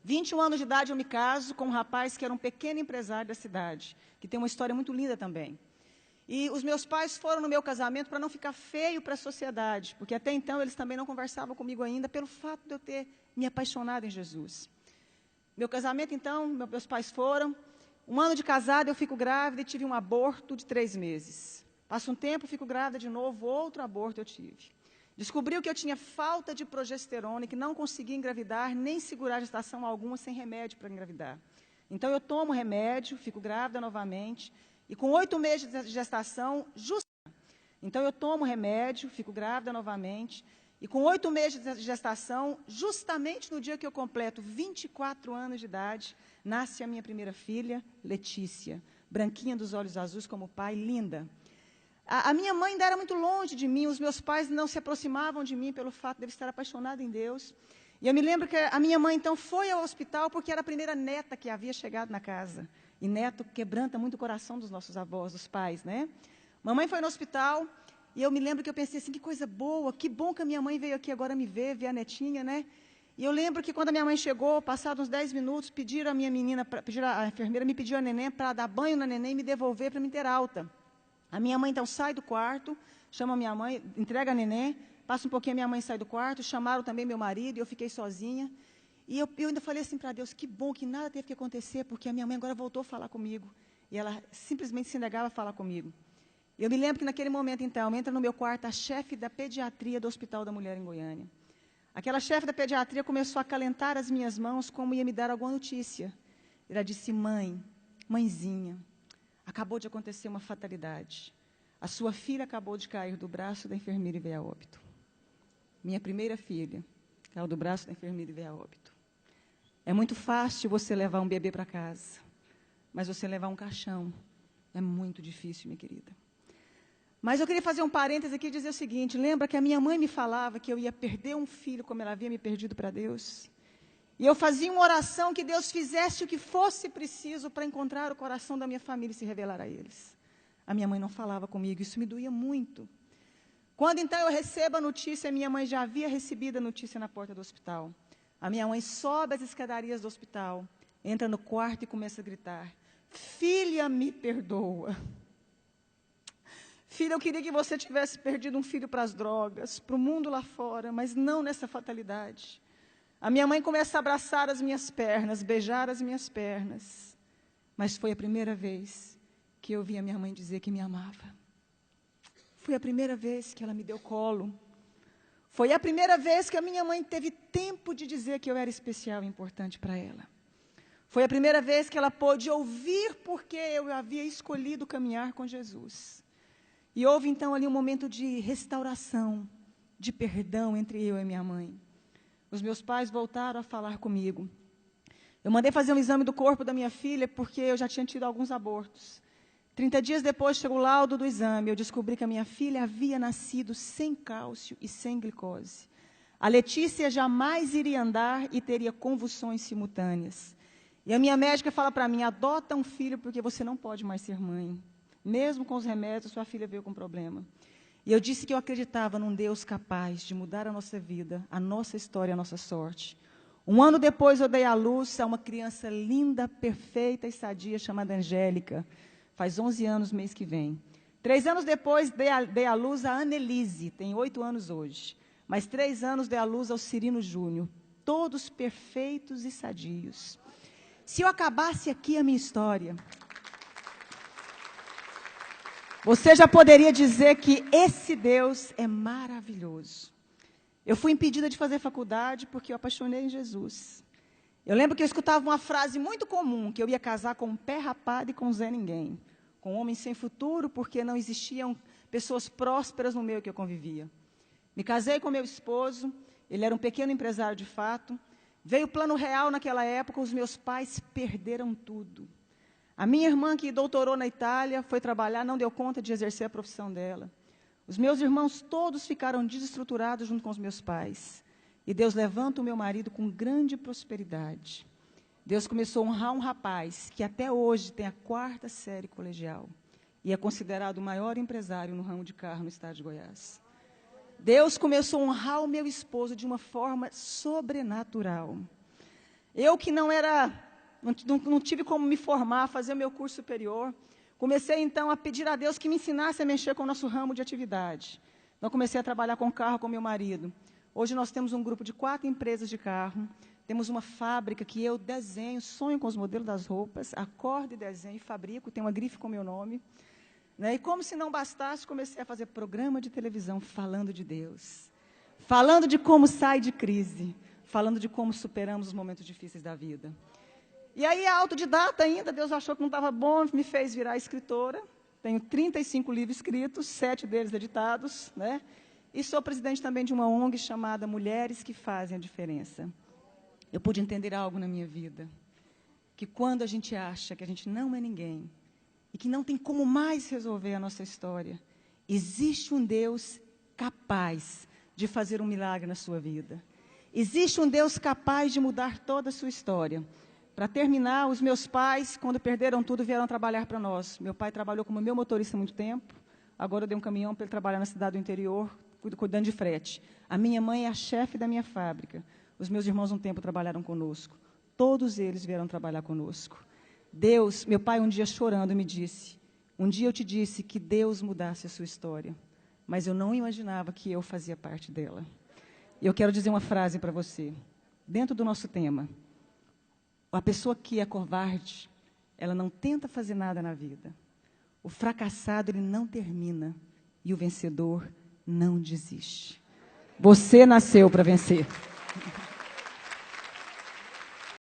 21 anos de idade eu me caso com um rapaz que era um pequeno empresário da cidade, que tem uma história muito linda também. E os meus pais foram no meu casamento para não ficar feio para a sociedade, porque até então eles também não conversavam comigo ainda, pelo fato de eu ter me apaixonado em Jesus. Meu casamento, então, meus pais foram. 1 ano de casada, eu fico grávida e tive um aborto de 3 meses. Passa um tempo, fico grávida de novo, outro aborto eu tive. Descobriu que eu tinha falta de progesterona e que não conseguia engravidar, nem segurar gestação alguma sem remédio para engravidar. Então, eu tomo remédio, fico grávida novamente, e com 8 meses de gestação, então, eu tomo remédio, fico grávida novamente, e com 8 meses de gestação, justamente no dia que eu completo 24 anos de idade, nasce a minha primeira filha, Letícia, branquinha dos olhos azuis como o pai, linda. A minha mãe ainda era muito longe de mim, os meus pais não se aproximavam de mim pelo fato de eu estar apaixonada em Deus. E eu me lembro que a minha mãe, então, foi ao hospital porque era a primeira neta que havia chegado na casa. E neto quebranta muito o coração dos nossos avós, dos pais, né? Mamãe foi no hospital e eu me lembro que eu pensei assim, que coisa boa, que bom que a minha mãe veio aqui agora me ver a netinha, né? E eu lembro que quando a minha mãe chegou, passados uns 10 minutos, pediram a minha menina, a enfermeira me pediu a neném para dar banho na neném e me devolver para me ter alta. A minha mãe, então, sai do quarto, chama a minha mãe, entrega a neném, passa um pouquinho, a minha mãe sai do quarto, chamaram também meu marido, e eu fiquei sozinha. E eu ainda falei assim para Deus, que bom que nada teve que acontecer, porque a minha mãe agora voltou a falar comigo. E ela simplesmente se negava a falar comigo. E eu me lembro que naquele momento, então, entra no meu quarto a chefe da pediatria do Hospital da Mulher em Goiânia. Aquela chefe da pediatria começou a acalentar as minhas mãos, como ia me dar alguma notícia. Ela disse, mãezinha, acabou de acontecer uma fatalidade. A sua filha acabou de cair do braço da enfermeira e veio a óbito. Minha primeira filha caiu do braço da enfermeira e veio a óbito. É muito fácil você levar um bebê para casa, mas você levar um caixão é muito difícil, minha querida. Mas eu queria fazer um parêntese aqui e dizer o seguinte, lembra que a minha mãe me falava que eu ia perder um filho como ela havia me perdido para Deus? E eu fazia uma oração que Deus fizesse o que fosse preciso para encontrar o coração da minha família e se revelar a eles. A minha mãe não falava comigo, isso me doía muito. Quando então eu recebo a notícia, minha mãe já havia recebido a notícia na porta do hospital. A minha mãe sobe as escadarias do hospital, entra no quarto e começa a gritar, filha, me perdoa. Filha, eu queria que você tivesse perdido um filho para as drogas, para o mundo lá fora, mas não nessa fatalidade. A minha mãe começa a abraçar as minhas pernas, beijar as minhas pernas. Mas foi a primeira vez que eu ouvi a minha mãe dizer que me amava. Foi a primeira vez que ela me deu colo. Foi a primeira vez que a minha mãe teve tempo de dizer que eu era especial e importante para ela. Foi a primeira vez que ela pôde ouvir porque eu havia escolhido caminhar com Jesus. E houve então ali um momento de restauração, de perdão entre eu e minha mãe. Os meus pais voltaram a falar comigo. Eu mandei fazer um exame do corpo da minha filha porque eu já tinha tido alguns abortos. 30 dias depois chegou o laudo do exame. Eu descobri que a minha filha havia nascido sem cálcio e sem glicose. A Letícia jamais iria andar e teria convulsões simultâneas. E a minha médica fala para mim, adota um filho porque você não pode mais ser mãe. Mesmo com os remédios, sua filha veio com problema. E eu disse que eu acreditava num Deus capaz de mudar a nossa vida, a nossa história, a nossa sorte. 1 ano depois, eu dei à luz a uma criança linda, perfeita e sadia, chamada Angélica. Faz 11 anos, mês que vem. 3 anos depois, dei à luz a Annelise, tem 8 anos hoje. Mas 3 anos dei à luz ao Cirino Júnior. Todos perfeitos e sadios. Se eu acabasse aqui a minha história, você já poderia dizer que esse Deus é maravilhoso. Eu fui impedida de fazer faculdade porque eu apaixonei em Jesus. Eu lembro que eu escutava uma frase muito comum, que eu ia casar com um pé rapado e com Zé Ninguém. Com um homem sem futuro, porque não existiam pessoas prósperas no meio que eu convivia. Me casei com meu esposo, ele era um pequeno empresário de fato. Veio o plano real naquela época, os meus pais perderam tudo. A minha irmã, que doutorou na Itália, foi trabalhar, não deu conta de exercer a profissão dela. Os meus irmãos todos ficaram desestruturados junto com os meus pais. E Deus levanta o meu marido com grande prosperidade. Deus começou a honrar um rapaz que até hoje tem a 4ª série colegial. E é considerado o maior empresário no ramo de carro no estado de Goiás. Deus começou a honrar o meu esposo de uma forma sobrenatural. Eu que não tive como me formar, fazer o meu curso superior, comecei então a pedir a Deus que me ensinasse a mexer com o nosso ramo de atividade. Então comecei a trabalhar com carro com meu marido. Hoje nós temos um grupo de 4 empresas de carro, temos uma fábrica que eu desenho, sonho com os modelos das roupas, acordo e desenho, fabrico, tenho uma grife com meu nome. Né? E como se não bastasse, comecei a fazer programa de televisão falando de Deus, falando de como sai de crise, falando de como superamos os momentos difíceis da vida. E aí, autodidata ainda, Deus achou que não estava bom, me fez virar escritora. Tenho 35 livros escritos, 7 deles editados, né? E sou presidente também de uma ONG chamada Mulheres que Fazem a Diferença. Eu pude entender algo na minha vida, que quando a gente acha que a gente não é ninguém, e que não tem como mais resolver a nossa história, existe um Deus capaz de fazer um milagre na sua vida. Existe um Deus capaz de mudar toda a sua história. Para terminar, os meus pais, quando perderam tudo, vieram trabalhar para nós. Meu pai trabalhou como meu motorista há muito tempo, agora eu dei um caminhão para ele trabalhar na cidade do interior, cuidando de frete. A minha mãe é a chefe da minha fábrica. Os meus irmãos um tempo trabalharam conosco. Todos eles vieram trabalhar conosco. Deus, meu pai um dia chorando me disse, um dia eu te disse que Deus mudasse a sua história, mas eu não imaginava que eu fazia parte dela. Eu quero dizer uma frase para você, dentro do nosso tema. A pessoa que é covarde, ela não tenta fazer nada na vida. O fracassado, ele não termina. E o vencedor não desiste. Você nasceu para vencer.